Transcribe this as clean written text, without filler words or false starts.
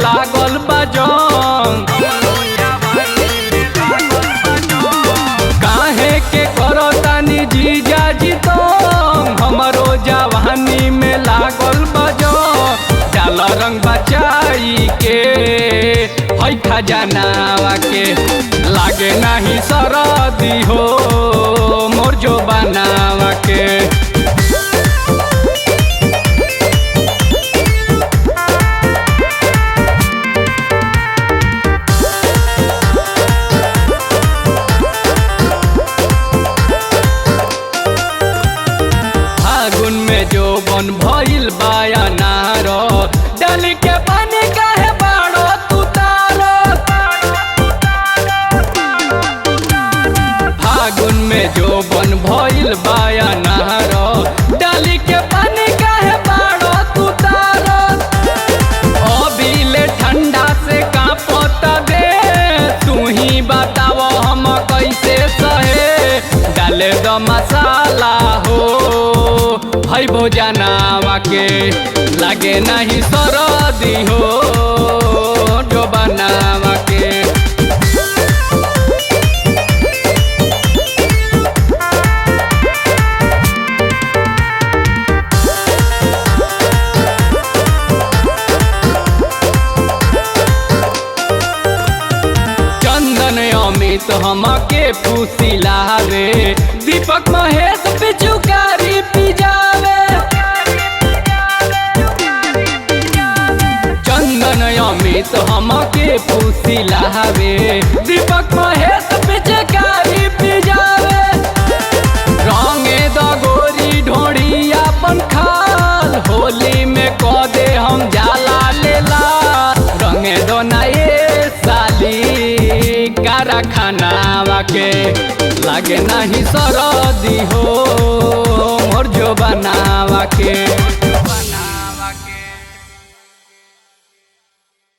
लागल बजंग। काहे के करो तानी जीजा जी तो हमरो जवानी में लागल बजंग। डाल रंग बचाई के है खजानावा के लागे नहीं सरदी हो मोर जो बनावा के। फागुन में जो बन भइल बायनार डाली के पानी काहे बाड़ो तू तारो। फागुन में जो बन भइल बायनार डाली के पानी काहे बाड़ो तू तारो। अभी ले ठंडा से कांपत दे तू ही बताव हम कैसे सहे। डाले दो मसाला हो भाई भोजनावा के लागे नहीं सरदी हो जो बनावा के। चंदन अमित हमके फुसिलावे दीपक महेश पिचुकारी पिजावे। चंदन अमित हमके फुसिलावे दीपक महेश पिचकारी पिजावे। रंगे द गोरी ढोड़ी अपन खाल होली में क दे हम जाला लेला। रंगे दो ना ये साली कारखानावा के लागे नहीं सरदी हो मोर जो बनावा के।